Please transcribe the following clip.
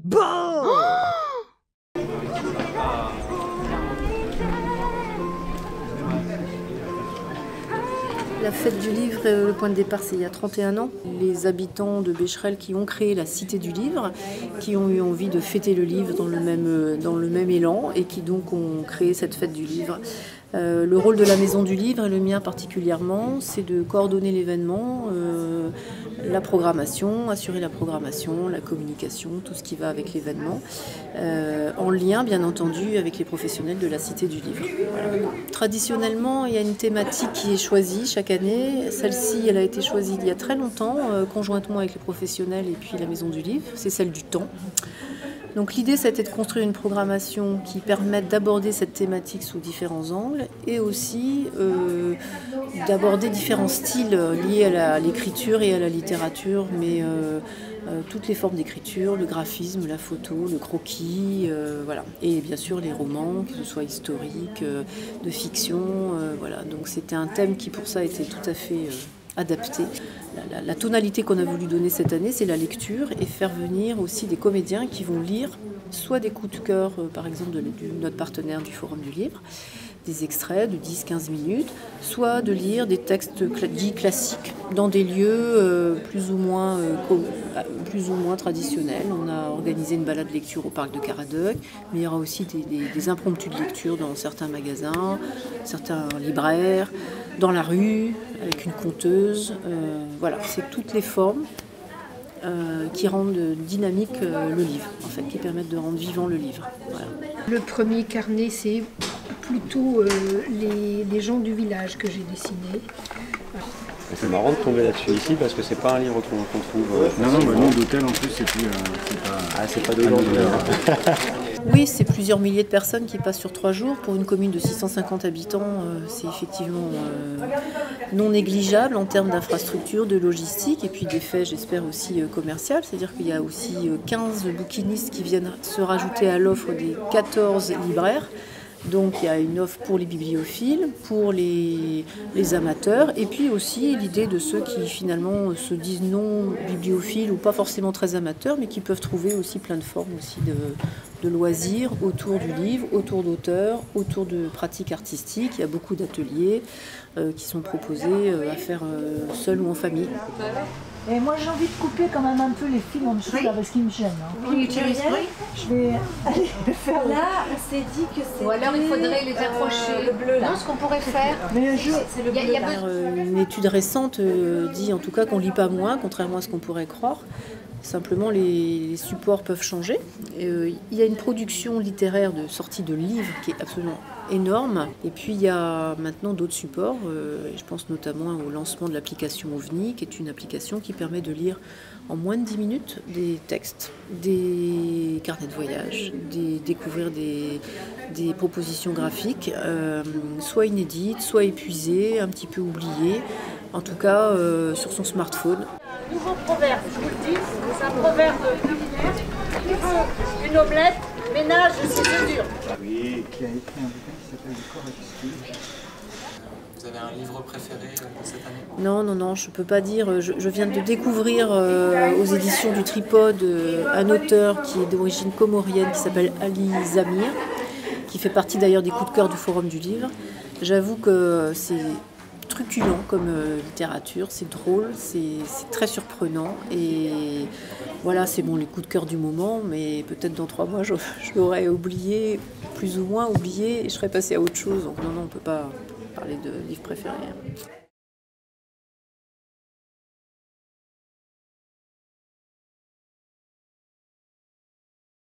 Bon. La fête du livre, le point de départ, c'est il y a 31 ans. Les habitants de Becherel qui ont créé la Cité du Livre, qui ont eu envie de fêter le livre dans le même élan et qui donc ont créé cette fête du livre. Le rôle de la Maison du Livre, et le mien particulièrement, c'est de coordonner l'événement, la programmation, assurer la programmation, la communication, tout ce qui va avec l'événement, en lien bien entendu avec les professionnels de la Cité du Livre. Voilà. Traditionnellement, il y a une thématique qui est choisie chaque année. Celle-ci, elle a été choisie il y a très longtemps, conjointement avec les professionnels et puis la Maison du Livre, c'est celle du temps. Donc l'idée, c'était de construire une programmation qui permette d'aborder cette thématique sous différents angles et aussi d'aborder différents styles liés à l'écriture et à la littérature, mais toutes les formes d'écriture, le graphisme, la photo, le croquis, voilà. Et bien sûr les romans, que ce soit historiques, de fiction, voilà. Donc c'était un thème qui pour ça était tout à fait adapté. La tonalité qu'on a voulu donner cette année, c'est la lecture et faire venir aussi des comédiens qui vont lire soit des coups de cœur, par exemple de notre partenaire du Forum du Livre, des extraits de 10-15 minutes, soit de lire des textes dits classiques dans des lieux plus ou moins traditionnels. On a organisé une balade lecture au parc de Caradeuil, mais il y aura aussi des impromptus de lecture dans certains magasins, certains libraires, dans la rue, avec une conteuse. Voilà, c'est toutes les formes qui rendent dynamique le livre, en fait, qui permettent de rendre vivant le livre. Voilà. Le premier carnet, c'est plutôt les gens du village que j'ai dessiné. C'est marrant de tomber là-dessus ici parce que c'est pas un livre qu'on trouve. Non, nom d'hôtel en plus, c'est plus. C'est pas d'aujourd'hui. Oui, c'est plusieurs milliers de personnes qui passent sur 3 jours. Pour une commune de 650 habitants, c'est effectivement non négligeable en termes d'infrastructure, de logistique et puis d'effet, j'espère, aussi commercial. C'est-à-dire qu'il y a aussi 15 bouquinistes qui viennent se rajouter à l'offre des 14 libraires. Donc il y a une offre pour les bibliophiles, pour les amateurs, et puis aussi l'idée de ceux qui finalement se disent non bibliophiles ou pas forcément très amateurs, mais qui peuvent trouver aussi plein de formes aussi de loisirs autour du livre, autour d'auteurs, autour de pratiques artistiques. Il y a beaucoup d'ateliers qui sont proposés à faire seul ou en famille. Et moi j'ai envie de couper quand même un peu les fils en dessous là parce qu'ils me gênent. Hein. Oui, je vais aller le faire. Là, on s'est dit que c'était... Ou alors il faudrait les accrocher. Le bleu là. Non, ce qu'on pourrait faire, mais c'est le bleu là. Une étude récente dit en tout cas qu'on ne lit pas moins, contrairement à ce qu'on pourrait croire. Simplement, les supports peuvent changer. Il y a une production littéraire de sortie de livres qui est absolument énorme. Et puis, il y a maintenant d'autres supports. Je pense notamment au lancement de l'application OVNI, qui est une application qui permet de lire en moins de 10 minutes des textes, des carnets de voyage, découvrir des propositions graphiques, soit inédites, soit épuisées, un petit peu oubliées, en tout cas sur son smartphone. Nouveau proverbe, je vous le dis, c'est un proverbe culinaire. Qui veut une omelette, ménage 6 œufs durs. Oui, qui a écrit un bouquin qui s'appelle Le corps exquis. Vous avez un livre préféré de cette année ? Non, je ne peux pas dire. Je viens de découvrir aux éditions du Tripode un auteur qui est d'origine comorienne qui s'appelle Ali Zamir, qui fait partie d'ailleurs des coups de cœur du Forum du Livre. J'avoue que c'est truculent comme littérature, c'est drôle, c'est très surprenant et voilà, c'est bon les coups de cœur du moment, mais peut-être dans 3 mois je l'aurais oublié, plus ou moins oublié et je serais passée à autre chose. Donc non, on ne peut pas parler de livre préféré.